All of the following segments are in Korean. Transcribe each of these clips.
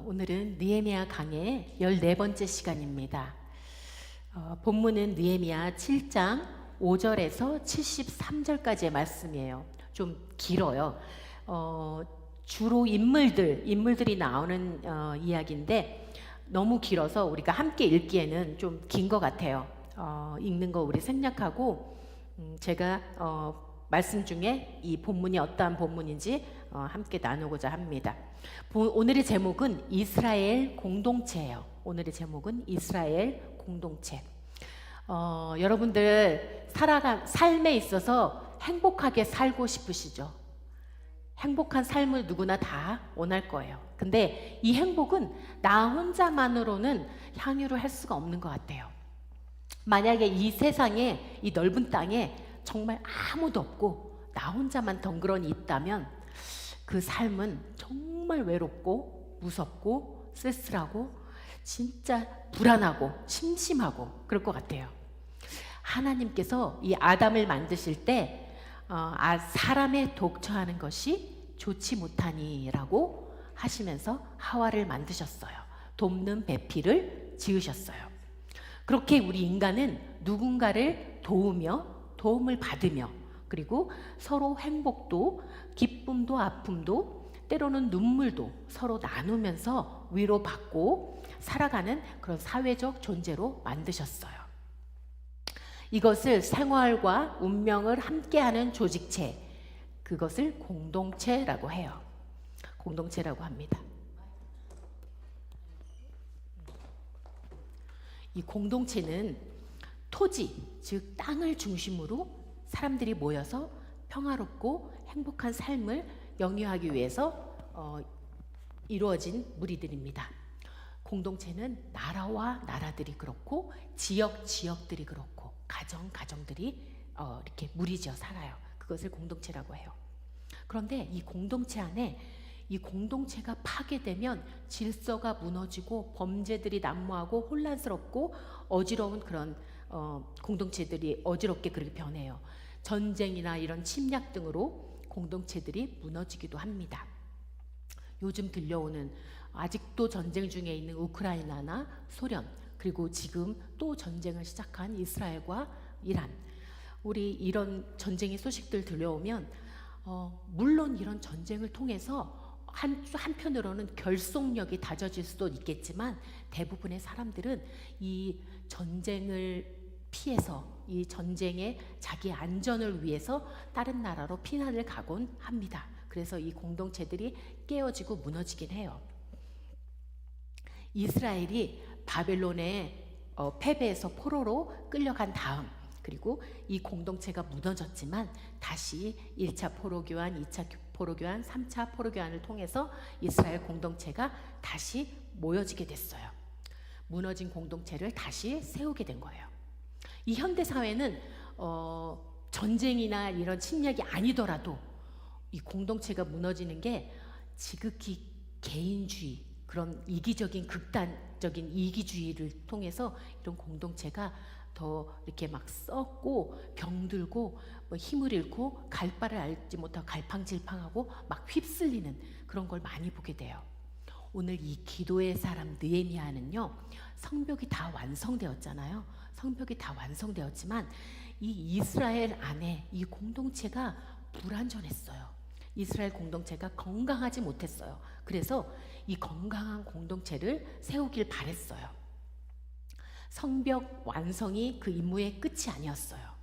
오늘은 느헤미야 강의 14번째 시간입니다. 본문은 느헤미야 7장 5절에서 73절까지의 말씀이에요. 좀 길어요. 주로 인물들이 나오는 이야기인데 너무 길어서 우리가 함께 읽기에는 좀 긴 것 같아요. 읽는 거 우리 생략하고 제가 말씀 중에 이 본문이 어떠한 본문인지 함께 나누고자 합니다. 오늘의 제목은 이스라엘 공동체예요. 오늘의 제목은 이스라엘 공동체. 여러분들 삶에 있어서 행복하게 살고 싶으시죠? 행복한 삶을 누구나 다 원할 거예요. 근데 이 행복은 나 혼자만으로는 향유를 할 수가 없는 것 같아요. 만약에 이 세상에, 이 넓은 땅에 정말 아무도 없고 나 혼자만 덩그러니 있다면 그 삶은 정말 외롭고 무섭고 쓸쓸하고 진짜 불안하고 심심하고 그럴 것 같아요. 하나님께서 이 아담을 만드실 때 사람에 독처하는 것이 좋지 못하니라고 하시면서 하와를 만드셨어요. 돕는 배필을 지으셨어요. 그렇게 우리 인간은 누군가를 도우며 도움을 받으며 그리고 서로 행복도 기쁨도 아픔도 때로는 눈물도 서로 나누면서 위로받고 살아가는 그런 사회적 존재로 만드셨어요. 이것을 생활과 운명을 함께하는 조직체, 그것을 공동체라고 해요. 공동체라고 합니다. 이 공동체는 토지, 즉 땅을 중심으로 사람들이 모여서 평화롭고 행복한 삶을 영위하기 위해서 이루어진 무리들입니다. 공동체는 나라와 나라들이 그렇고 지역들이 그렇고 가정들이 이렇게 무리지어 살아요. 그것을 공동체라고 해요. 그런데 이 공동체 안에 이 공동체가 파괴되면 질서가 무너지고 범죄들이 난무하고 혼란스럽고 어지러운 그런 공동체들이 어지럽게 그렇게 변해요. 전쟁이나 이런 침략 등으로 공동체들이 무너지기도 합니다. 요즘 들려오는 아직도 전쟁 중에 있는 우크라이나나 소련, 그리고 지금 또 전쟁을 시작한 이스라엘과 이란, 우리 이런 전쟁의 소식들 들려오면 물론 이런 전쟁을 통해서 한편으로는 결속력이 다져질 수도 있겠지만 대부분의 사람들은 이 전쟁을 피해서 이 전쟁에 자기 안전을 위해서 다른 나라로 피난을 가곤 합니다. 그래서 이 공동체들이 깨어지고 무너지긴 해요. 이스라엘이 바벨론의 패배에서 포로로 끌려간 다음 그리고 이 공동체가 무너졌지만 다시 1차 포로교환, 2차 포로교환, 3차 포로교환을 통해서 이스라엘 공동체가 다시 모여지게 됐어요. 무너진 공동체를 다시 세우게 된 거예요. 이 현대사회는 전쟁이나 이런 침략이 아니더라도 이 공동체가 무너지는 게 지극히 개인주의, 그런 이기적인 극단적인 이기주의를 통해서 이런 공동체가 더 이렇게 막 썩고 병들고 힘을 잃고 갈 바를 알지 못하고 갈팡질팡하고 막 휩쓸리는 그런 걸 많이 보게 돼요. 오늘 이 기도의 사람 느헤미야는요, 성벽이 다 완성되었잖아요. 성벽이 다 완성되었지만 이 이스라엘 안에 이 공동체가 불완전했어요. 이스라엘 공동체가 건강하지 못했어요. 그래서 이 건강한 공동체를 세우길 바랬어요. 성벽 완성이 그 임무의 끝이 아니었어요.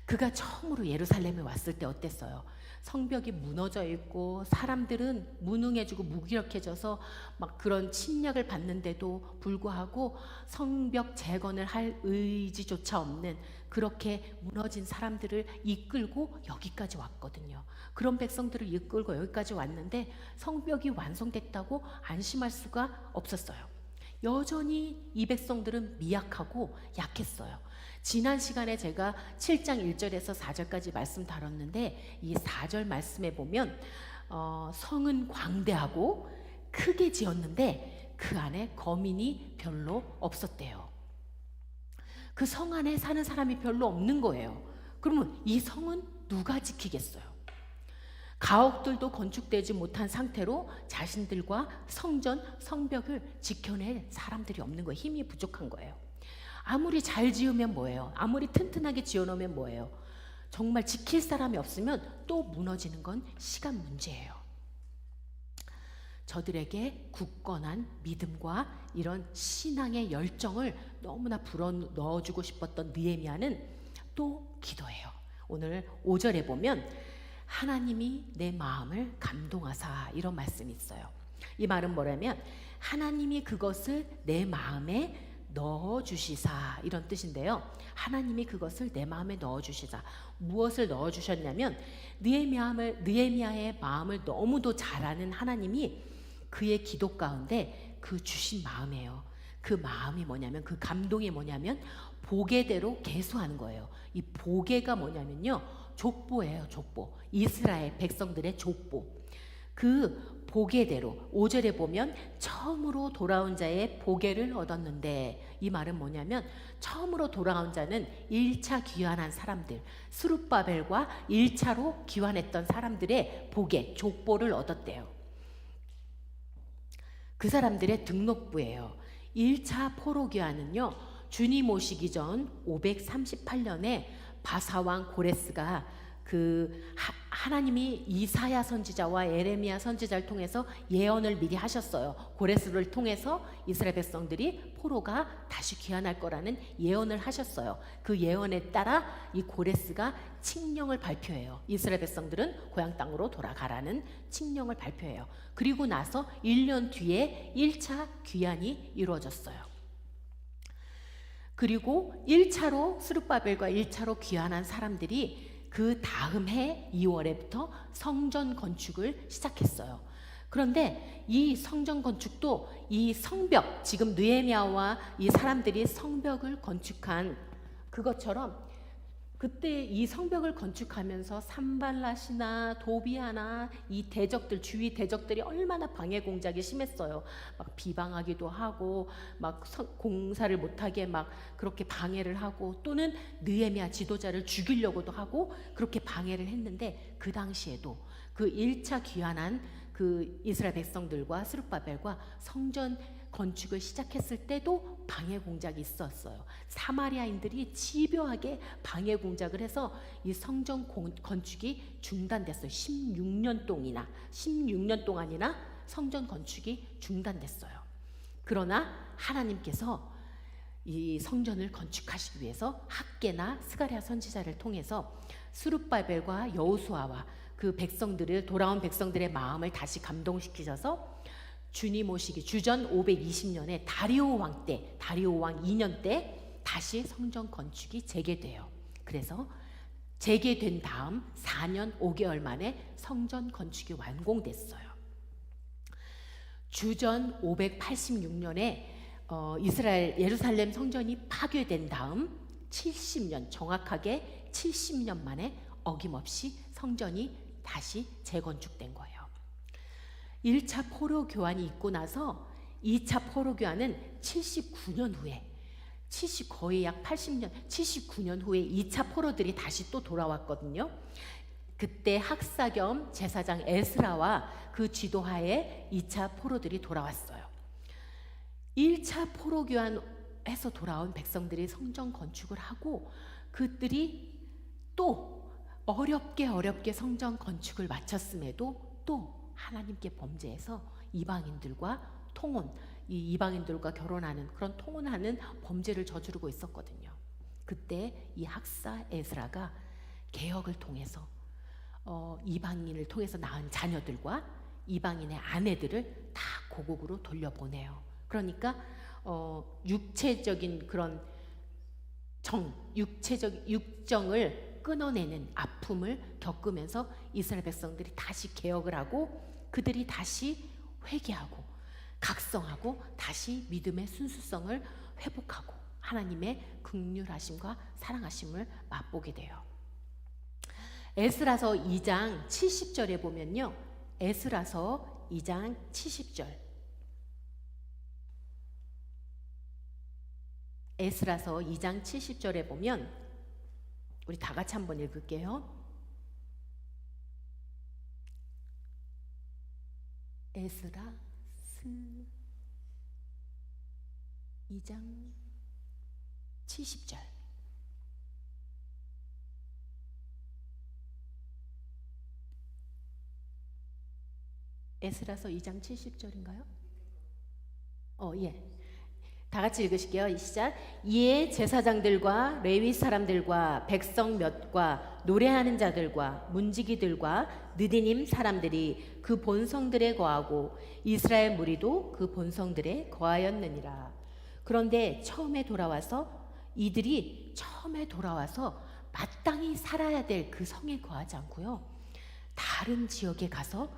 그가 처음으로 예루살렘에 왔을 때 어땠어요? 성벽이 무너져 있고 사람들은 무능해지고 무기력해져서 막 그런 침략을 받는데도 불구하고 성벽 재건을 할 의지조차 없는 그렇게 무너진 사람들을 이끌고 여기까지 왔거든요. 그런 백성들을 이끌고 여기까지 왔는데 성벽이 완성됐다고 안심할 수가 없었어요. 여전히 이 백성들은 미약하고 약했어요. 지난 시간에 제가 7장 1절에서 4절까지 말씀 다뤘는데 이 4절 말씀에 보면 성은 광대하고 크게 지었는데 그 안에 거민이 별로 없었대요. 그 성 안에 사는 사람이 별로 없는 거예요. 그러면 이 성은 누가 지키겠어요? 가옥들도 건축되지 못한 상태로 자신들과 성전, 성벽을 지켜낼 사람들이 없는 거예요. 힘이 부족한 거예요. 아무리 잘 지으면 뭐예요? 아무리 튼튼하게 지어놓으면 뭐예요? 정말 지킬 사람이 없으면 또 무너지는 건 시간 문제예요. 저들에게 굳건한 믿음과 이런 신앙의 열정을 너무나 불어넣어주고 싶었던 느헤미야는 또 기도해요. 오늘 5절에 보면 하나님이 내 마음을 감동하사, 이런 말씀이 있어요. 이 말은 뭐냐면 하나님이 그것을 내 마음에 넣어주시사, 이런 뜻인데요. 하나님이 그것을 내 마음에 넣어주시사. 무엇을 넣어주셨냐면 느헤미야의 마음을 너무도 잘 아는 하나님이 그의 기도 가운데 그 주신 마음이에요. 그 마음이 뭐냐면, 그 감동이 뭐냐면 보게대로 계수하는 거예요. 이 보게가 뭐냐면요, 족보예요. 족보. 이스라엘 백성들의 족보. 그 보게대로 5절에 보면 처음으로 돌아온 자의 보게를 얻었는데, 이 말은 뭐냐면 처음으로 돌아온 자는 1차 귀환한 사람들, 스룹바벨과 1차로 귀환했던 사람들의 보게, 족보를 얻었대요. 그 사람들의 등록부예요. 1차 포로 귀환은요, 주님 오시기 전 538년에 바사왕 고레스가 하나님이 이사야 선지자와 에레미야 선지자를 통해서 예언을 미리 하셨어요. 고레스를 통해서 이스라엘 백성들이 포로가 다시 귀환할 거라는 예언을 하셨어요. 그 예언에 따라 이 고레스가 칙령을 발표해요. 이스라엘 백성들은 고향 땅으로 돌아가라는 칙령을 발표해요. 그리고 나서 1년 뒤에 1차 귀환이 이루어졌어요. 그리고 1차로 스룹바벨과 1차로 귀환한 사람들이 그 다음 해 2월에부터 성전 건축을 시작했어요. 그런데 이 성전 건축도 이 성벽, 지금 느헤미야와 이 사람들이 성벽을 건축한 그것처럼 그때 이 성벽을 건축하면서 산발랏이나 도비아나 이 대적들, 주위 대적들이 얼마나 방해 공작이 심했어요. 막 비방하기도 하고 막 공사를 못하게 막 그렇게 방해를 하고, 또는 느헤미야 지도자를 죽이려고도 하고 그렇게 방해를 했는데, 그 당시에도 그 1차 귀환한 그 이스라엘 백성들과 스룹바벨과 성전 건축을 시작했을 때도 방해 공작이 있었어요. 사마리아인들이 집요하게 방해 공작을 해서 이 성전 건축이 중단됐어요. 16년 동안이나 성전 건축이 중단됐어요. 그러나 하나님께서 이 성전을 건축하시기 위해서 학개나 스가랴 선지자를 통해서 스룹바벨과 여호수아와 그 백성들을, 돌아온 백성들의 마음을 다시 감동시키셔서 주님 오시기 주전 520년에 다리오 왕 2년 때 다시 성전 건축이 재개돼요. 그래서 재개된 다음 4년 5개월 만에 성전 건축이 완공됐어요. 주전 586년에 이스라엘 예루살렘 성전이 파괴된 다음 70년, 정확하게 70년 만에 어김없이 성전이 다시 재건축된 거예요. 1차 포로 교환이 있고 나서 2차 포로 교환은 79년 후에, 거의 약 80년, 79년 후에 2차 포로들이 다시 또 돌아왔거든요. 그때 학사 겸 제사장 에스라와 그 지도하에 2차 포로들이 돌아왔어요. 1차 포로 교환해서 돌아온 백성들이 성전 건축을 하고, 그들이 또 어렵게 성전 건축을 마쳤음에도 또 하나님께 범죄해서 이방인들과 이방인들과 결혼하는 그런 통혼하는 범죄를 저지르고 있었거든요. 그때 이 학사 에스라가 개혁을 통해서 이방인을 통해서 낳은 자녀들과 이방인의 아내들을 다 고국으로 돌려보내요. 그러니까 육체적인 그런 육정을 끊어내는 아픔을 겪으면서 이스라엘 백성들이 다시 개혁을 하고, 그들이 다시 회개하고 각성하고 다시 믿음의 순수성을 회복하고 하나님의 긍휼하심과 사랑하심을 맛보게 돼요. 에스라서 2장 70절에 보면요, 에스라서 2장 70절, 에스라서 2장 70절에 보면 우리 다 같이 한번 읽을게요. 에스라 스 2장 70절. 에스라서 2장 70절인가요? 예. 다 같이 읽으실게요. 시작. 이에 제사장들과 레위 사람들과 백성 몇과 노래하는 자들과 문지기들과 느디님 사람들이 그 본성들에 거하고 이스라엘 무리도 그 본성들에 거하였느니라. 그런데 이들이 처음에 돌아와서 마땅히 살아야 될 그 성에 거하지 않고요, 다른 지역에 가서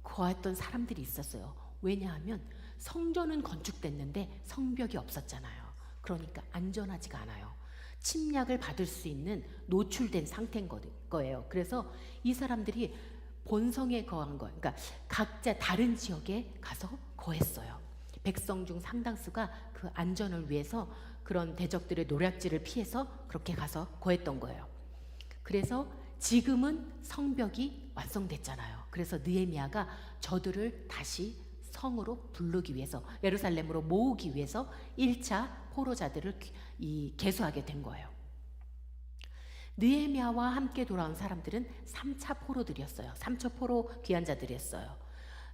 거했던 사람들이 있었어요. 왜냐하면 성전은 건축됐는데 성벽이 없었잖아요. 그러니까 안전하지가 않아요. 침략을 받을 수 있는 노출된 상태인 거예요. 그래서 이 사람들이 본성에 거한 거예요. 그러니까 각자 다른 지역에 가서 거했어요. 백성 중 상당수가 그 안전을 위해서 그런 대적들의 노략질을 피해서 그렇게 가서 거했던 거예요. 그래서 지금은 성벽이 완성됐잖아요. 그래서 느헤미야가 저들을 다시 성으로 부르기 위해서, 예루살렘으로 모으기 위해서 1차 포로자들을 계수하게 된 거예요. 느헤미야와 함께 돌아온 사람들은 3차 포로들이었어요. 3차 포로 귀환자들이었어요.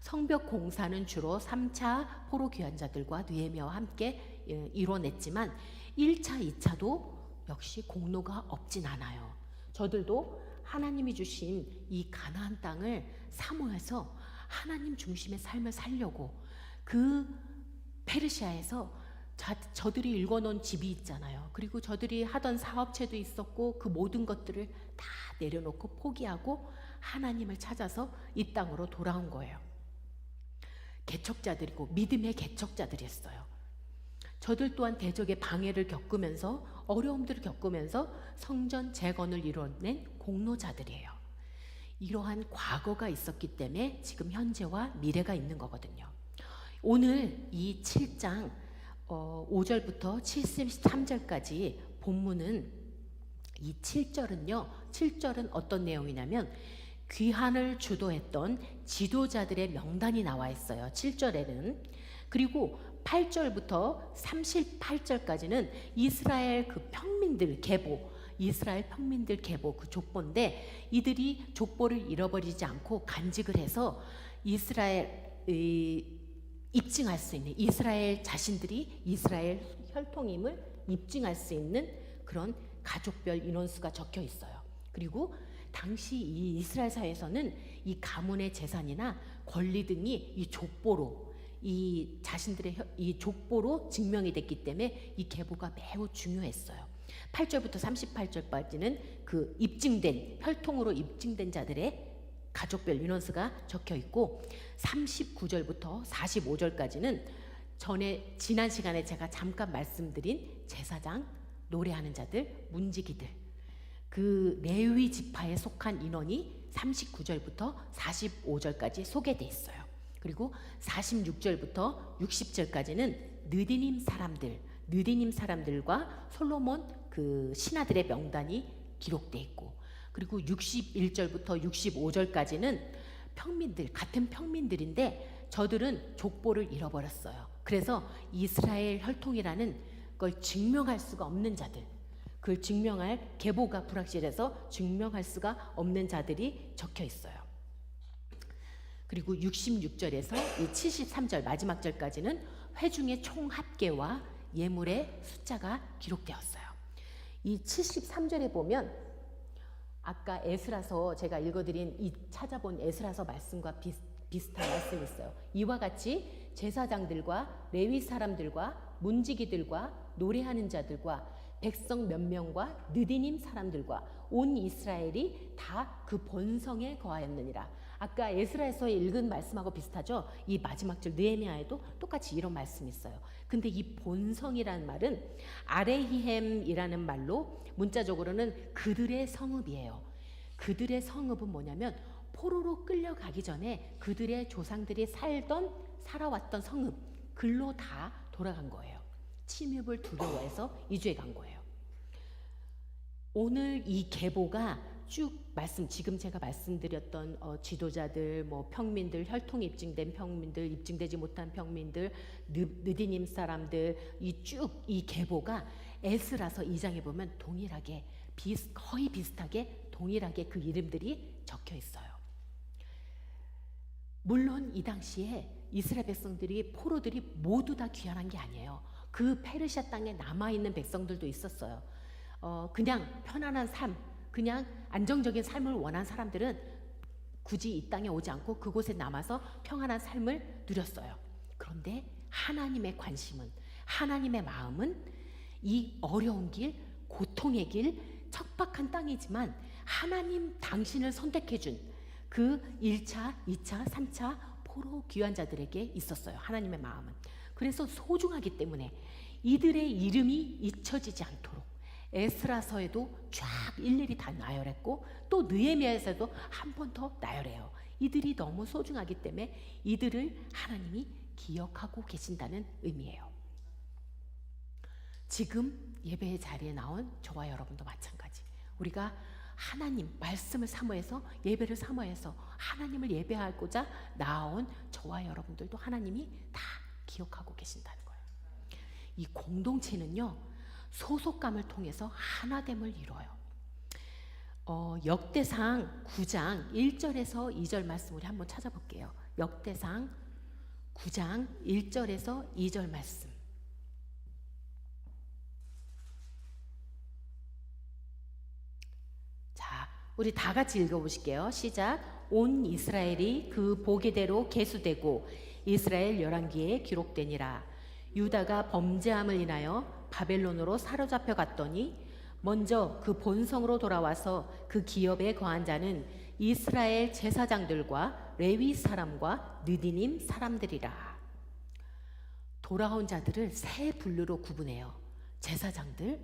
성벽 공사는 주로 3차 포로 귀환자들과 느헤미야와 함께 이뤄냈지만 1차, 2차도 역시 공로가 없진 않아요. 저들도 하나님이 주신 이 가나안 땅을 사모해서 하나님 중심의 삶을 살려고 그 페르시아에서 저들이 읽어놓은 집이 있잖아요. 그리고 저들이 하던 사업체도 있었고 그 모든 것들을 다 내려놓고 포기하고 하나님을 찾아서 이 땅으로 돌아온 거예요. 개척자들이고 믿음의 개척자들이었어요. 저들 또한 대적의 방해를 겪으면서 어려움들을 겪으면서 성전 재건을 이뤄낸 공로자들이에요. 이러한 과거가 있었기 때문에 지금 현재와 미래가 있는 거거든요. 오늘 이 7장 5절부터 73절까지 본문은 이 7절은 어떤 내용이냐면 귀환을 주도했던 지도자들의 명단이 나와 있어요. 7절에는. 그리고 8절부터 38절까지는 이스라엘 그 평민들 계보, 이스라엘 평민들 계보 그 족보인데, 이들이 족보를 잃어버리지 않고 간직을 해서 입증할 수 있는, 이스라엘 자신들이 이스라엘 혈통임을 입증할 수 있는 그런 가족별 인원수가 적혀 있어요. 그리고 당시 이 이스라엘 사회에서는 이 가문의 재산이나 권리 등이 이 족보로, 이 자신들의 이 족보로 증명이 됐기 때문에 이 계보가 매우 중요했어요. 8절부터 38절까지는 그 입증된, 혈통으로 입증된 자들의 가족별 인원수가 적혀 있고, 39절부터 45절까지는 지난 시간에 제가 잠깐 말씀드린 제사장, 노래하는 자들, 문지기들, 그 레위 지파에 속한 인원이 39절부터 45절까지 소개돼 있어요. 그리고 46절부터 60절까지는 느디님 사람들과 솔로몬 그 신하들의 명단이 기록돼 있고, 그리고 61절부터 65절까지는 같은 평민들인데 저들은 족보를 잃어버렸어요. 그래서 이스라엘 혈통이라는 걸 증명할 수가 없는 자들, 그걸 증명할 계보가 불확실해서 증명할 수가 없는 자들이 적혀 있어요. 그리고 66절에서 이 73절 마지막 절까지는 회중의 총 합계와 예물의 숫자가 기록되었어요. 이 73절에 보면 아까 에스라서 제가 읽어드린 찾아본 에스라서 말씀과 비슷한 말씀이 있어요. 이와 같이 제사장들과 레위 사람들과 문지기들과 노래하는 자들과 백성 몇 명과 느디님 사람들과 온 이스라엘이 다 그 본성에 거하였느니라. 아까 에스라에서 읽은 말씀하고 비슷하죠? 이 마지막 절 느헤미야에도 똑같이 이런 말씀이 있어요. 근데 이 본성이라는 말은 아레히햄이라는 말로 문자적으로는 그들의 성읍이에요. 그들의 성읍은 뭐냐면 포로로 끌려가기 전에 그들의 조상들이 살아왔던 성읍, 글로 다 돌아간 거예요. 침입을 두려워해서 이주해 간 거예요. 오늘 이 계보가 쭉 지금 제가 말씀드렸던 지도자들, 뭐 평민들, 혈통이 입증된 평민들, 입증되지 못한 평민들, 느디님 사람들, 이 계보가 에스라서 2장에 보면 동일하게 거의 비슷하게 동일하게 그 이름들이 적혀 있어요. 물론 이 당시에 이스라엘 백성들이 포로들이 모두 다 귀환한 게 아니에요. 그 페르시아 땅에 남아있는 백성들도 있었어요. 그냥 편안한 삶, 그냥 안정적인 삶을 원한 사람들은 굳이 이 땅에 오지 않고 그곳에 남아서 평안한 삶을 누렸어요. 그런데 하나님의 관심은, 하나님의 마음은 이 어려운 길, 고통의 길, 척박한 땅이지만 하나님 당신을 선택해준 그 1차, 2차, 3차 포로 귀환자들에게 있었어요. 하나님의 마음은. 그래서 소중하기 때문에 이들의 이름이 잊혀지지 않도록 에스라서에도 쫙 일일이 다 나열했고 또 느헤미야에서도 한 번 더 나열해요. 이들이 너무 소중하기 때문에 이들을 하나님이 기억하고 계신다는 의미예요. 지금 예배의 자리에 나온 저와 여러분도 마찬가지. 우리가 하나님 말씀을 사모해서 예배를 사모해서 하나님을 예배하고자 나온 저와 여러분들도 하나님이 다 기억하고 계신다는 거예요. 이 공동체는요, 소속감을 통해서 하나됨을 이뤄요. 역대상 9장 1절에서 2절 말씀 우리 한번 찾아볼게요. 역대상 9장 1절에서 2절 말씀. 자, 우리 다 같이 읽어보실게요. 시작. 온 이스라엘이 그 보기대로 계수되고 이스라엘 열왕기에 기록되니라. 유다가 범죄함을 인하여 바벨론으로 사로잡혀 갔더니 먼저 그 본성으로 돌아와서 그 기업에 거한 자는 이스라엘 제사장들과 레위 사람과 느디님 사람들이라. 돌아온 자들을 세 분류로 구분해요. 제사장들,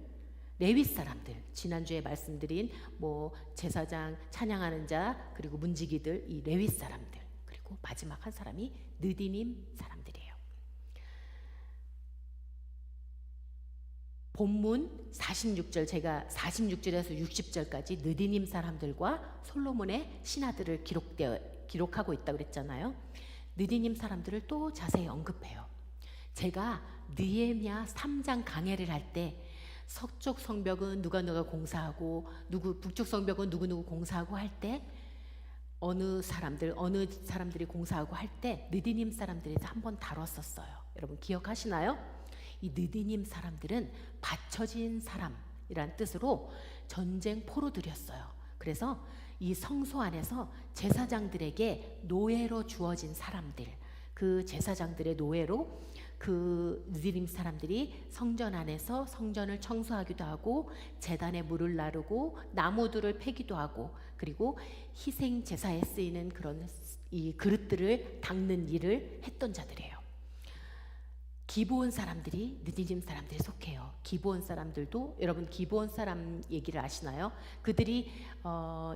레위 사람들, 지난주에 말씀드린 뭐 제사장, 찬양하는 자, 그리고 문지기들, 이 레위 사람들, 그리고 마지막 한 사람이 느디님 사람들이에요. 본문 46절, 제가 46절에서 60절까지 느디님 사람들과 솔로몬의 신하들을 기록하고 있다고 그랬잖아요. 느디님 사람들을 또 자세히 언급해요. 제가 느헤미야 3장 강해를 할 때 서쪽 성벽은 누가 공사하고 북쪽 성벽은 누구 공사하고 할 때 어느 사람들이 공사하고 할 때 느디님 사람들에서 한번 다뤘었어요. 여러분 기억하시나요? 이 느디님 사람들은 받쳐진 사람이란 뜻으로 전쟁 포로들이었어요. 그래서 이 성소 안에서 제사장들에게 노예로 주어진 사람들, 그 제사장들의 노예로 그 느디님 사람들이 성전 안에서 성전을 청소하기도 하고 제단에 물을 나르고 나무들을 패기도 하고 그리고 희생 제사에 쓰이는 그런 이 그릇들을 닦는 일을 했던 자들이에요. 기브온 사람들이 느디님 사람들에 속해요. 기브온 사람들도 여러분 기브온 사람 얘기를 아시나요? 그들이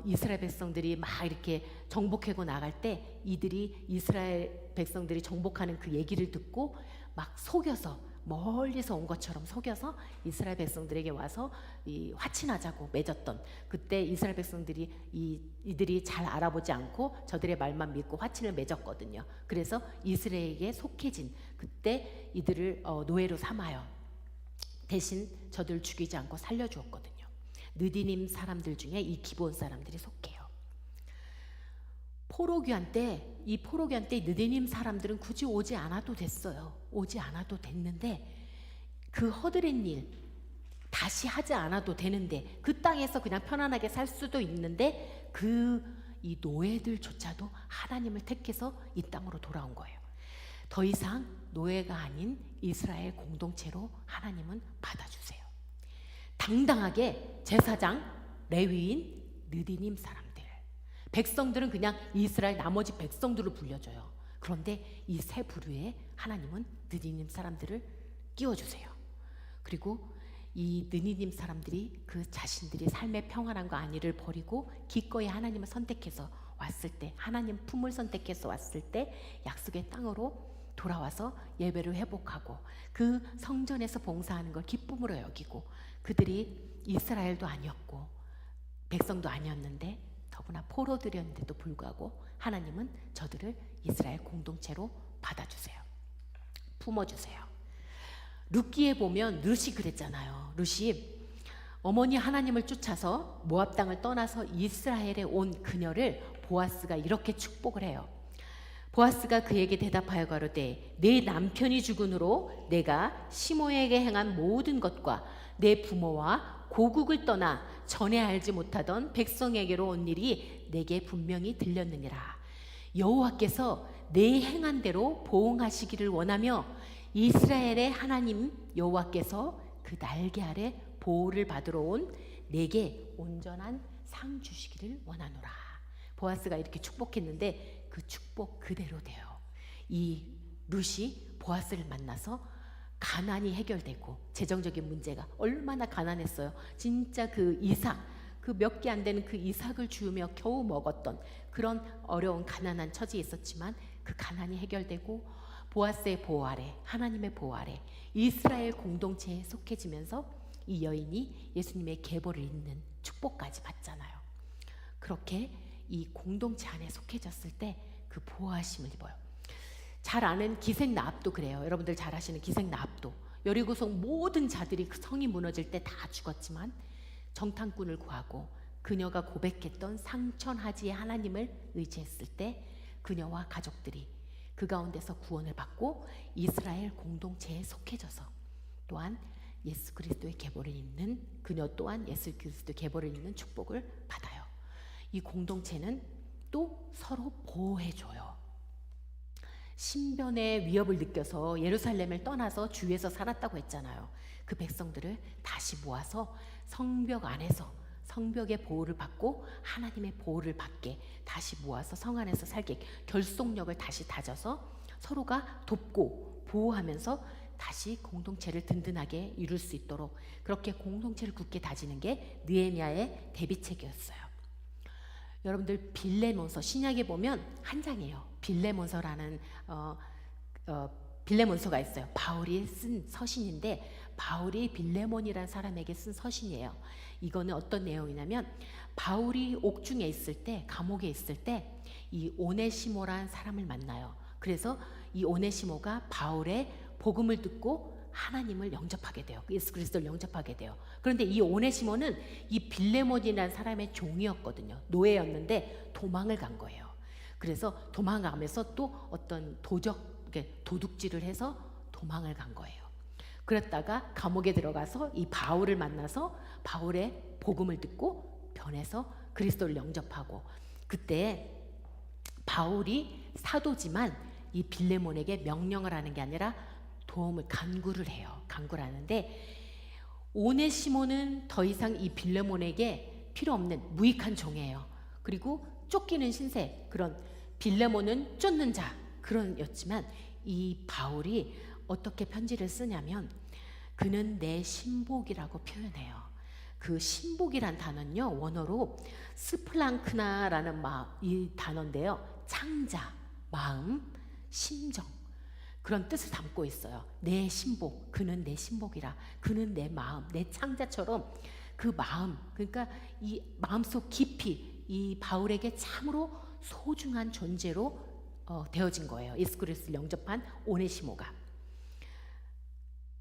이스라엘 백성들이 막 이렇게 정복하고 나갈 때 이들이 이스라엘 백성들이 정복하는 그 얘기를 듣고 막 속여서 멀리서 온 것처럼 속여서 이스라엘 백성들에게 와서 이 화친하자고 맺었던 그때 이스라엘 백성들이 이들이 잘 알아보지 않고 저들의 말만 믿고 화친을 맺었거든요. 그래서 이스라엘에게 속해진 그때 이들을 노예로 삼아요. 대신 저들을 죽이지 않고 살려주었거든요. 느디님 사람들 중에 이 기브온 사람들이 속해요. 포로귀환 때 느디님 사람들은 굳이 오지 않아도 됐어요. 오지 않아도 됐는데 그 허드렛 일 다시 하지 않아도 되는데 그 땅에서 그냥 편안하게 살 수도 있는데 이 노예들조차도 하나님을 택해서 이 땅으로 돌아온 거예요. 더 이상 노예가 아닌 이스라엘 공동체로 하나님은 받아주세요. 당당하게 제사장, 레위인, 느디님 사람들, 백성들은 그냥 이스라엘 나머지 백성들을 불려줘요. 그런데 이 세 부류에 하나님은 느디님 사람들을 끼워주세요. 그리고 이 느디님 사람들이 그 자신들이 삶의 평안함과 안위를 버리고 기꺼이 하나님을 선택해서 왔을 때, 하나님 품을 선택해서 왔을 때 약속의 땅으로 돌아와서 예배를 회복하고 그 성전에서 봉사하는 걸 기쁨으로 여기고, 그들이 이스라엘도 아니었고 백성도 아니었는데 더구나 포로들이었는데도 불구하고 하나님은 저들을 이스라엘 공동체로 받아주세요. 품어주세요. 룻기에 보면 룻이 그랬잖아요. 룻이 어머니 하나님을 쫓아서 모압 땅을 떠나서 이스라엘에 온 그녀를 보아스가 이렇게 축복을 해요. 보아스가 그에게 대답하여 가로되 내 남편이 죽은 후로 내가 시모에게 행한 모든 것과 내 부모와 고국을 떠나 전에 알지 못하던 백성에게로 온 일이 내게 분명히 들렸느니라. 여호와께서 내 행한 대로 보응하시기를 원하며 이스라엘의 하나님 여호와께서 그 날개 아래 보호를 받으러 온 내게 온전한 상 주시기를 원하노라. 보아스가 이렇게 축복했는데 그 축복 그대로 돼요. 이 룻이 보아스를 만나서 가난이 해결되고 재정적인 문제가 얼마나 가난했어요. 진짜 그 이삭, 그 몇 개 안 되는 그 이삭을 주우며 겨우 먹었던 그런 어려운 가난한 처지에 있었지만 그 가난이 해결되고 보아스의 보호 아래, 하나님의 보호 아래 이스라엘 공동체에 속해지면서 이 여인이 예수님의 계보를 잇는 축복까지 받잖아요. 그렇게 이 공동체 안에 속해졌을 때 그 보호하심을 입어요. 잘 아는 기생 라합도 그래요. 여러분들 잘 아시는 기생 라합도 여리고성 모든 자들이 그 성이 무너질 때 다 죽었지만 정탐꾼을 구하고 그녀가 고백했던 상천하지의 하나님을 의지했을 때 그녀와 가족들이 그 가운데서 구원을 받고 이스라엘 공동체에 속해져서 또한 예수 그리스도의 계보를 잇는 그녀 또한 예수 그리스도의 계보를 잇는 축복을 받아요. 이 공동체는 또 서로 보호해줘요. 신변의 위협을 느껴서 예루살렘을 떠나서 주위에서 살았다고 했잖아요. 그 백성들을 다시 모아서 성벽 안에서 성벽의 보호를 받고 하나님의 보호를 받게 다시 모아서 성 안에서 살게 결속력을 다시 다져서 서로가 돕고 보호하면서 다시 공동체를 든든하게 이룰 수 있도록 그렇게 공동체를 굳게 다지는 게 느헤미야의 대비책이었어요. 여러분들 빌레몬서 신약에 보면 한 장이에요. 빌레몬서라는 빌레몬서가 있어요. 바울이 쓴 서신인데 바울이 빌레몬이라는 사람에게 쓴 서신이에요. 이거는 어떤 내용이냐면 바울이 옥중에 있을 때 감옥에 있을 때 이 오네시모라는 사람을 만나요. 그래서 이 오네시모가 바울의 복음을 듣고 하나님을 영접하게 돼요. 예수 그리스도를 영접하게 돼요. 그런데 이 오네시모는 이 빌레몬이라는 사람의 종이었거든요. 노예였는데 도망을 간 거예요. 그래서 도망가면서 또 어떤 도둑질을 해서 도망을 간 거예요. 그랬다가 감옥에 들어가서 이 바울을 만나서 바울의 복음을 듣고 변해서 그리스도를 영접하고 그때 바울이 사도지만 이 빌레몬에게 명령을 하는 게 아니라 도움을 간구를 해요. 간구를 하는데 오네시모는 더 이상 이 빌레몬에게 필요 없는 무익한 종이에요. 그리고 쫓기는 신세 그런 빌레몬은 쫓는 자 그런였지만 이 바울이 어떻게 편지를 쓰냐면 그는 내 신복이라고 표현해요. 그 신복이란 단어는요 원어로 스플랑크나라는 이 단어인데요 창자, 마음, 심정 그런 뜻을 담고 있어요. 내 신복, 그는 내 신복이라 그는 내 마음, 내 창자처럼 그 마음 그러니까 이 마음속 깊이 이 바울에게 참으로 소중한 존재로 되어진 거예요. 예수 그리스도를 영접한 오네시모가.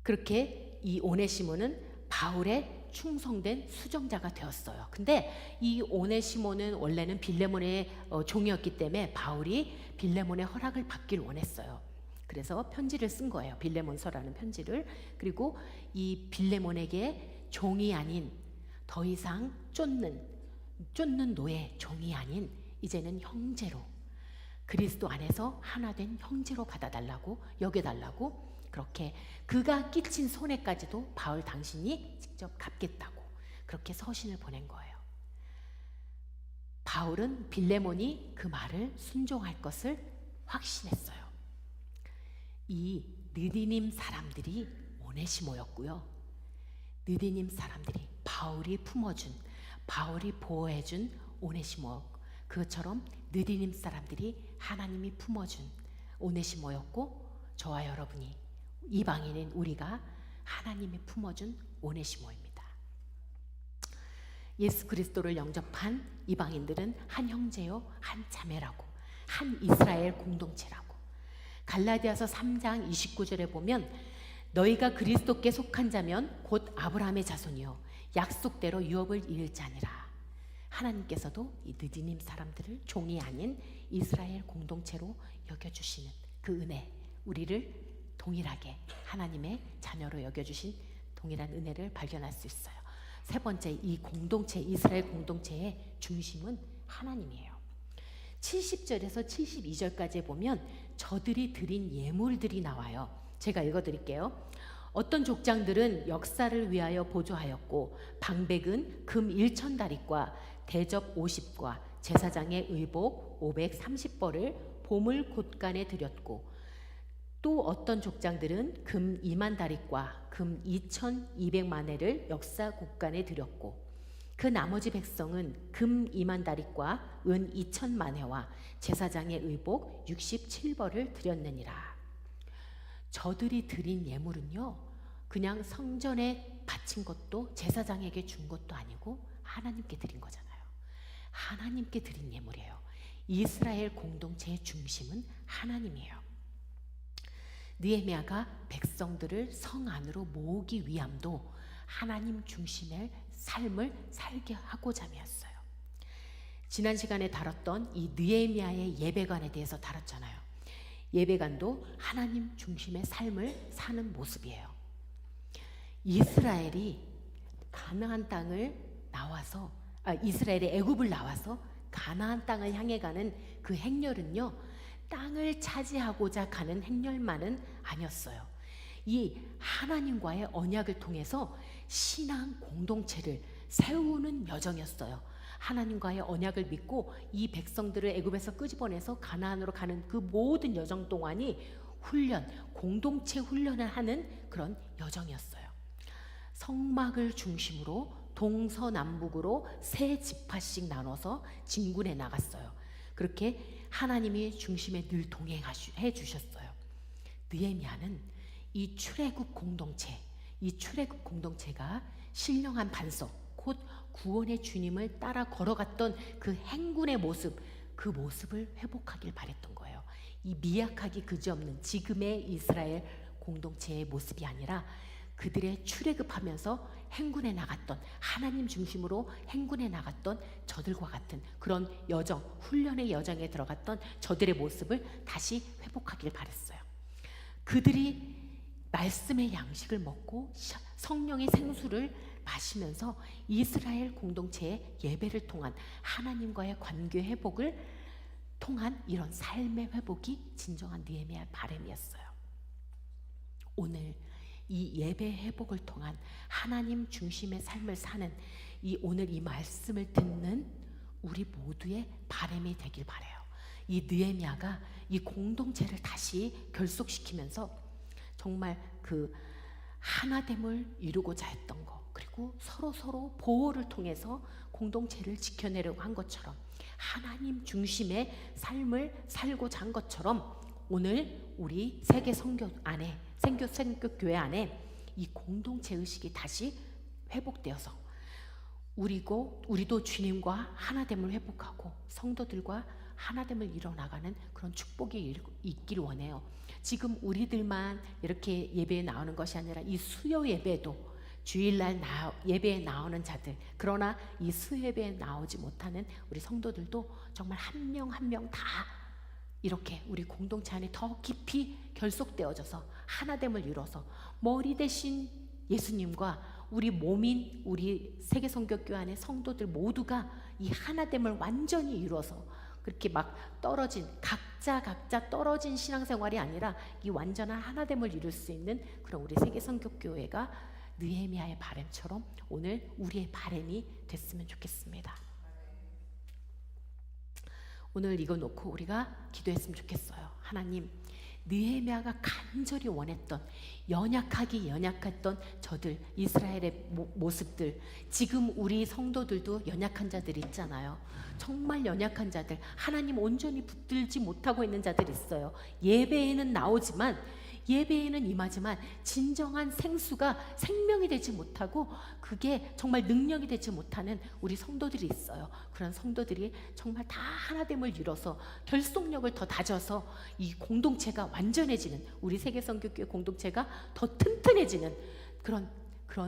그렇게 이 오네시모는 바울의 충성된 수정자가 되었어요. 근데 이 오네시모는 원래는 빌레몬의 종이었기 때문에 바울이 빌레몬의 허락을 받길 원했어요. 그래서 편지를 쓴 거예요. 빌레몬서라는 편지를. 그리고 이 빌레몬에게 종이 아닌 더 이상 쫓는 노예 종이 아닌 이제는 형제로 그리스도 안에서 하나 된 형제로 받아달라고 여겨달라고 그렇게 그가 끼친 손해까지도 바울 당신이 직접 갚겠다고 그렇게 서신을 보낸 거예요. 바울은 빌레몬이 그 말을 순종할 것을 확신했어요. 이 느디님 사람들이 오네시모였고요. 느디님 사람들이 바울이 품어준 바울이 보호해준 오네시모 그것처럼 느디님 사람들이 하나님이 품어준 오네시모였고 저와 여러분이 이방인인 우리가 하나님이 품어준 오네시모입니다. 예수 그리스도를 영접한 이방인들은 한 형제요 한 자매라고, 한 이스라엘 공동체라고. 갈라디아서 3장 29절에 보면 너희가 그리스도께 속한 자면 곧 아브라함의 자손이요 약속대로 유업을 이을 자니라. 하나님께서도 이 느디님 사람들을 종이 아닌 이스라엘 공동체로 여겨주시는 그 은혜, 우리를 동일하게 하나님의 자녀로 여겨주신 동일한 은혜를 발견할 수 있어요. 세 번째, 이 공동체, 이스라엘 공동체의 중심은 하나님이에요. 70절에서 72절까지 보면 저들이 드린 예물들이 나와요. 제가 읽어드릴게요. 어떤 족장들은 역사를 위하여 보조하였고 방백은 금 1,000다리과 대접 50과 제사장의 의복 530벌을 보물 곳간에 드렸고, 또 어떤 족장들은 금 2만 다리과 금 2,200만 회를 역사 곳간에 드렸고, 그 나머지 백성은 금 2만 다리과 은 2천만 회와 제사장의 의복 67벌을 드렸느니라. 저들이 드린 예물은요, 그냥 성전에 바친 것도 제사장에게 준 것도 아니고 하나님께 드린 거잖아요. 하나님께 드린 예물이에요. 이스라엘 공동체의 중심은 하나님이에요. 느헤미야가 백성들을 성 안으로 모으기 위함도 하나님 중심의 삶을 살게 하고자 함이었어요. 지난 시간에 다뤘던 이 느헤미야의 예배관에 대해서 다뤘잖아요. 예배관도 하나님 중심의 삶을 사는 모습이에요. 이스라엘이 가나안 땅을 나와서 이스라엘이 애굽을 나와서 가나안 땅을 향해 가는 그 행렬은요, 땅을 차지하고자 가는 행렬만은 아니었어요. 이 하나님과의 언약을 통해서 신앙 공동체를 세우는 여정이었어요. 하나님과의 언약을 믿고 이 백성들을 애굽에서 끄집어내서 가나안으로 가는 그 모든 여정 동안이 훈련, 공동체 훈련을 하는 그런 여정이었어요. 성막을 중심으로 동서남북으로 세 지파씩 나눠서 진군해 나갔어요. 그렇게 하나님이 중심에 늘 동행해 주셨어요. 느헤미야는 이 출애굽 공동체, 이 출애굽 공동체가 신령한 반석, 곧 구원의 주님을 따라 걸어갔던 그 행군의 모습, 그 모습을 회복하길 바랬던 거예요. 이 미약하기 그지없는 지금의 이스라엘 공동체의 모습이 아니라 그들의 출애굽하면서 행군해 나갔던, 하나님 중심으로 행군해 나갔던 저들과 같은 그런 여정, 훈련의 여정에 들어갔던 저들의 모습을 다시 회복하길 바랬어요. 그들이 말씀의 양식을 먹고 성령의 생수를 마시면서 이스라엘 공동체의 예배를 통한 하나님과의 관계 회복을 통한 이런 삶의 회복이 진정한 느헤미야의 바람이었어요. 오늘 이 예배 회복을 통한 하나님 중심의 삶을 사는 오늘 이 말씀을 듣는 우리 모두의 바람이 되길 바라요. 이 느헤미야가 이 공동체를 다시 결속시키면서 정말 그 하나됨을 이루고자 했던 것, 그리고 서로 보호를 통해서 공동체를 지켜내려고 한 것처럼 하나님 중심의 삶을 살고자 한 것처럼 오늘 우리 세계 선교 안에, 선교교회 안에 이 공동체 의식이 다시 회복되어서 우리도 주님과 하나됨을 회복하고 성도들과 하나됨을 이뤄나가는 그런 축복이 있길 원해요. 지금 우리들만 이렇게 예배에 나오는 것이 아니라 이 수요 예배도 주일날 예배에 나오는 자들, 그러나 이 수요 예배에 나오지 못하는 우리 성도들도 정말 한 명 한 명 다 이렇게 우리 공동체 안에 더 깊이 결속되어져서 하나됨을 이뤄서 머리 대신 예수님과 우리 몸인 우리 세계선교교회 안의 성도들 모두가 이 하나됨을 완전히 이루어서 그렇게 막 떨어진 각자 떨어진 신앙생활이 아니라 이 완전한 하나됨을 이룰 수 있는 그런 우리 세계선교교회가 느헤미야의 바람처럼 오늘 우리의 바람이 됐으면 좋겠습니다. 오늘 이거 놓고 우리가 기도했으면 좋겠어요. 하나님, 느헤미야가 간절히 원했던 연약했던 저들 이스라엘의 모습들, 지금 우리 성도들도 연약한 자들이 있잖아요. 정말 연약한 자들, 하나님 온전히 붙들지 못하고 있는 자들이 있어요. 예배에는 나오지만 예배에는 임하지만 진정한 생수가 생명이 되지 못하고 그게 정말 능력이 되지 못하는 우리 성도들이 있어요. 그런 성도들이 정말 다 하나됨을 이뤄서 결속력을 더 다져서 이 공동체가 완전해지는, 우리 세계선교교회 공동체가 더 튼튼해지는 그런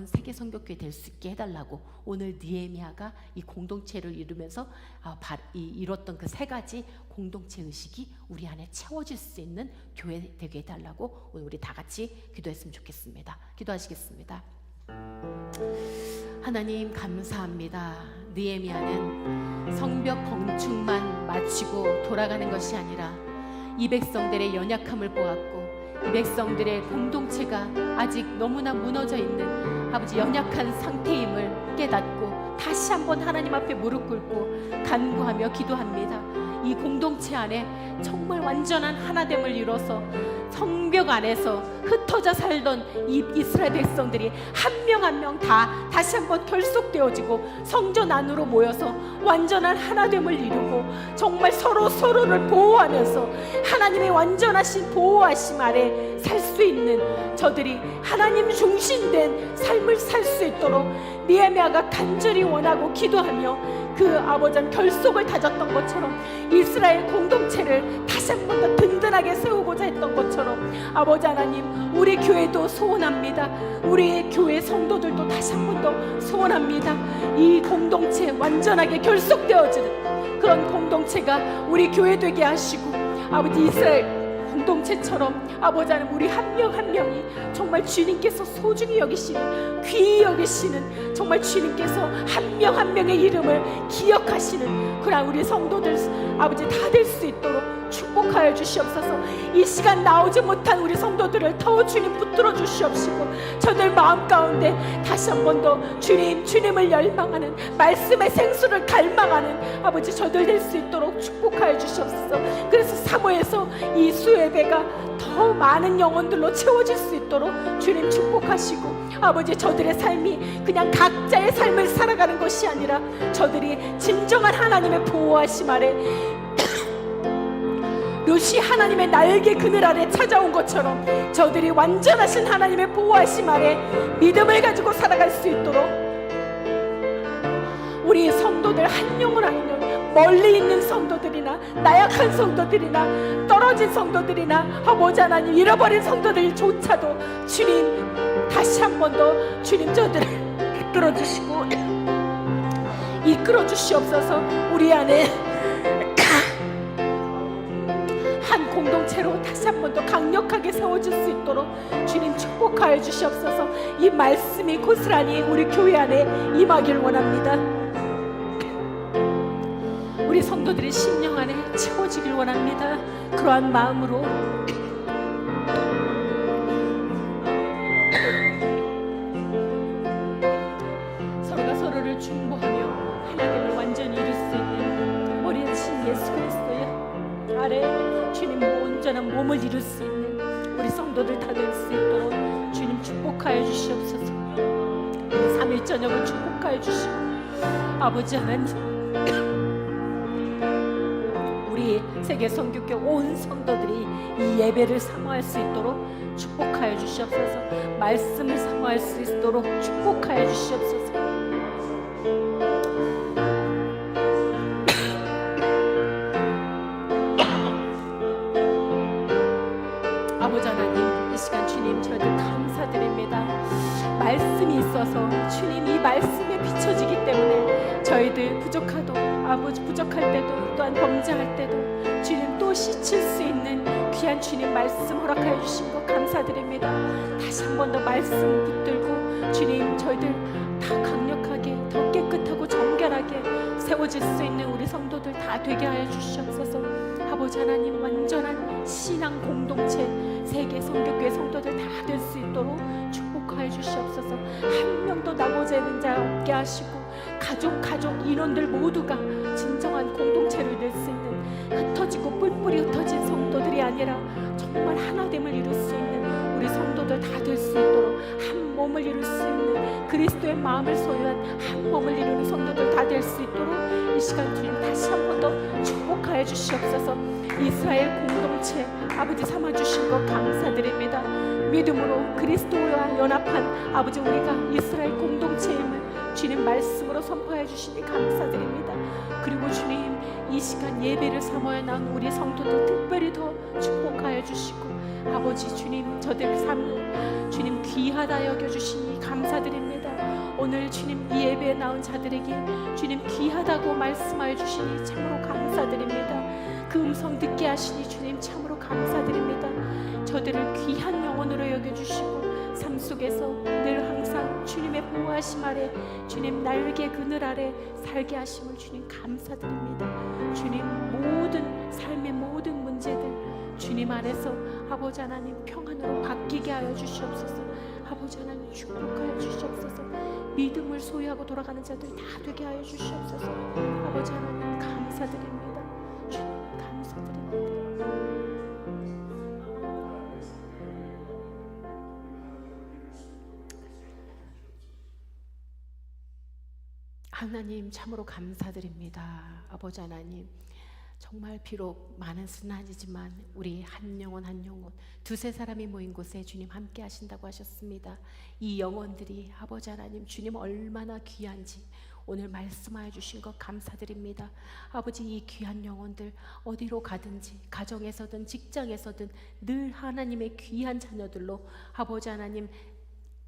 세계선교교회 될 수 있게 해달라고 오늘 느헤미야가 이 공동체를 이루면서 이뤘던 그 세 가지 공동체 의식이 우리 안에 채워질 수 있는 교회 되게 해달라고 오늘 우리 다 같이 기도했으면 좋겠습니다. 기도하시겠습니다. 하나님 감사합니다. 느헤미야는 성벽 건축만 마치고 돌아가는 것이 아니라 이 백성들의 연약함을 보았고 이 백성들의 공동체가 아직 너무나 무너져 있는 아버지 연약한 상태임을 깨닫고 다시 한번 하나님 앞에 무릎 꿇고 간구하며 기도합니다. 이 공동체 안에 정말 완전한 하나됨을 이뤄서 성벽 안에서 흩어져 살던 이 이스라엘 백성들이 한 명 한 명 다 다시 한번 결속되어지고 성전 안으로 모여서 완전한 하나됨을 이루고 정말 서로를 보호하면서 하나님의 완전하신 보호하심 아래 살 수 있는 저들이 하나님 중심된 삶을 살 수 있도록 느헤미야가 간절히 원하고 기도하며 그 아버지 결속을 다졌던 것처럼 이스라엘 공동체를 다시 한 번 더 든든하게 세우고자 했던 것처럼 아버지 하나님, 우리 교회도 소원합니다. 우리 교회 성도들도 다시 한 번 더 소원합니다. 이 공동체 완전하게 결속되어지는 그런 공동체가 우리 교회 되게 하시고 아버지 이스라엘 공동체처럼 아버지 하나님, 우리 한 명 한 명이 정말 주님께서 소중히 여기시는, 귀히 여기시는, 정말 주님께서 한 명 한 명의 이름을 기억하시는 그런 우리 성도들 아버지 다 될 수 있도록 축복하여 주시옵소서. 이 시간 나오지 못한 우리 성도들을 더 주님 붙들어 주시옵시고 저들 마음 가운데 다시 한 번 더 주님을 열망하는 말씀의 생수를 갈망하는 아버지 저들 될 수 있도록 축복하여 주시옵소서. 그래서 사모에서 이 수예배가 더 많은 영혼들로 채워질 수 있도록 주님 축복하시고 아버지 저들의 삶이 그냥 각자의 삶을 살아가는 것이 아니라 저들이 진정한 하나님의 보호하심 아래 롯이 하나님의 날개 그늘 아래 찾아온 것처럼 저들이 완전하신 하나님의 보호하심 아래 믿음을 가지고 살아갈 수 있도록 우리 성도들 한 영혼 한 영혼, 멀리 있는 성도들이나 나약한 성도들이나 떨어진 성도들이나 아버지 하나님 잃어버린 성도들조차도 주님 다시 한 번 더 주님 저들을 이끌어주시고 이끌어주시옵소서. 우리 안에 한 공동체로 다시 한 번 더 강력하게 세워질 수 있도록 주님 축복하여 주시옵소서. 이 말씀이 고스란히 우리 교회 안에 임하길 원합니다. 우리 성도들의 심령 안에 채워지길 원합니다. 그러한 마음으로 서로가 서로를 중보하며 하나님을 완전히 이룰 수 있는 머리에 친 예수 그리스도의 아래 주님 온전한 몸을 이룰 수 있는 우리 성도들 다 될 수 있도록 주님 축복하여 주시옵소서. 우리 3일 저녁을 축복하여 주시고 아버지 하나님, 우리 세계 선교교 온 성도들이 이 예배를 사모할 수 있도록 축복하여 주시옵소서. 말씀을 사모할 수 있도록 축복하여 주시옵소서. 아버지 하나님, 이 시간 주님 저희들 감사드립니다. 말씀이 있어서 주님 이 말씀에 비춰지기 때문에 저희들 부족할 때도 또한 범죄할 때도 주님 또 씻을 수 있는 귀한 주님 말씀 허락하여 주신 것 감사드립니다. 다시 한 번 더 말씀 붙들고 주님 저희들 다 강력하게 더 깨끗하고 정결하게 세워질 수 있는 우리 성도들 다 되게 하여 주시옵소서. 아버지 하나님, 완전한 신앙 공동체 세계 선교교회 성도들 다 될 수 있도록 축복하여 주시옵소서. 한 명도 나고자 하는 자 없게 하시고 가족 인원들 모두가 진정한 공동체를 낼 수 있는 흩어지고 뿔뿔이 흩어진 성도들이 아니라 정말 하나됨을 이룰 수 있는 우리 성도들 다 될 수 있도록 한 몸을 이룰 수 있는 그리스도의 마음을 소유한 한 몸을 이루는 성도들 다 될 수 있도록 이 시간 주님 다시 한 번 더 축복하여 주시옵소서. 이스라엘 공동체 아버지 삼아주신 것 감사드립니다. 믿음으로 그리스도와 연합한 아버지 우리가 이스라엘 공동체임을 주님 말씀으로 선포해 주시니 감사드립니다. 그리고 주님 이 시간 예배를 사모해 나온 우리 성도들 특별히 더 축복하여 주시고 아버지 주님 저들 삶을 주님 귀하다 여겨주시니 감사드립니다. 오늘 주님 이 예배에 나온 자들에게 주님 귀하다고 말씀하여 주시니 참으로 감사드립니다. 그 음성 듣게 하시니 주님 참으로 감사드립니다. 저들을 귀한 영혼으로 여겨주시고 삶 속에서 늘 항상 주님의 보호하심 아래 주님 날개 그늘 아래 살게 하심을 주님 감사드립니다. 주님 모든 삶의 모든 문제들 주님 안에서 아버지 하나님 평안으로 바뀌게 하여 주시옵소서. 아버지 하나님 축복하여 주시옵소서. 믿음을 소유하고 돌아가는 자들 다 되게 하여 주시옵소서. 아버지 하나님 감사드립니다. 주님 감사드립니다. 하나님 참으로 감사드립니다. 아버지 하나님 정말 비록 많은 수는 아니지만 우리 한 영혼 한 영혼 두세 사람이 모인 곳에 주님 함께 하신다고 하셨습니다. 이 영혼들이 아버지 하나님 주님 얼마나 귀한지 오늘 말씀하여 주신 것 감사드립니다. 아버지 이 귀한 영혼들 어디로 가든지 가정에서든 직장에서든 늘 하나님의 귀한 자녀들로 아버지 하나님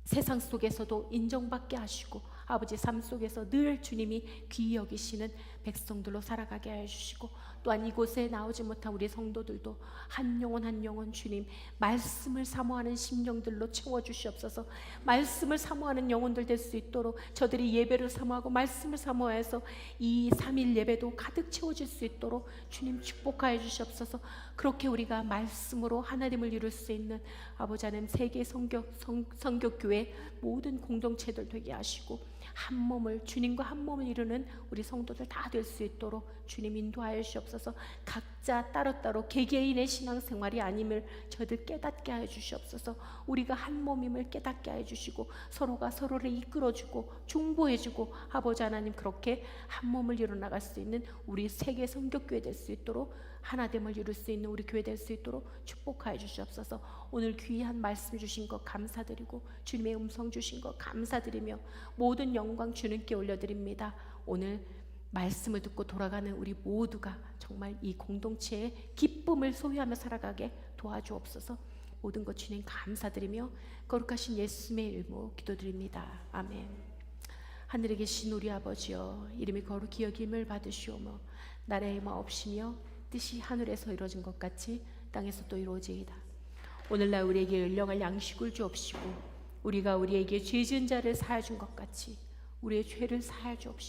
세상 속에서도 인정받게 하시고 아버지 삶 속에서 늘 주님이 귀히 여기시는 백성들로 살아가게 하여 주시고 또한 이곳에 나오지 못한 우리 성도들도 한 영혼 한 영혼 주님 말씀을 사모하는 심령들로 채워주시옵소서. 말씀을 사모하는 영혼들 될 수 있도록 저들이 예배를 사모하고 말씀을 사모해서 이 3일 예배도 가득 채워질 수 있도록 주님 축복하여 주시옵소서. 그렇게 우리가 말씀으로 하나님을 이룰 수 있는 아버지 하나님 세계 성교교회 모든 공동체들 되게 하시고 한 몸을 주님과 한 몸을 이루는 우리 성도들 다 될 수 있도록 주님 인도하여 주시옵소서. 각자 따로따로 개개인의 신앙생활이 아님을 저들 깨닫게 하여 주시옵소서. 우리가 한 몸임을 깨닫게 하여 주시고 서로가 서로를 이끌어주고 중보해주고 아버지 하나님 그렇게 한 몸을 이뤄나갈 수 있는 우리 세계 성교교회 될 수 있도록 하나됨을 이룰 수 있는 우리 교회 될 수 있도록 축복하여 주시옵소서. 오늘 귀한 말씀 주신 것 감사드리고 주님의 음성 주신 것 감사드리며 모든 영광 주님께 올려드립니다. 오늘 말씀을 듣고 돌아가는 우리 모두가 정말 이 공동체의 기쁨을 소유하며 살아가게 도와주옵소서. 모든 것 주님 감사드리며 거룩하신 예수님의 이름으로 기도드립니다. 아멘. 하늘에 계신 우리 아버지여 이름이 거룩히 여김을 받으시오며 나라의 마옵시며 뜻이 하늘에서 이루어진 것 같이 땅에서 또 이루어지이다. 오늘날 우리에게 일용할 양식을 주옵시고 우리가 우리에게 죄 지은 자를 사하여 준 것 같이 우리의 죄를 사하여 주옵시고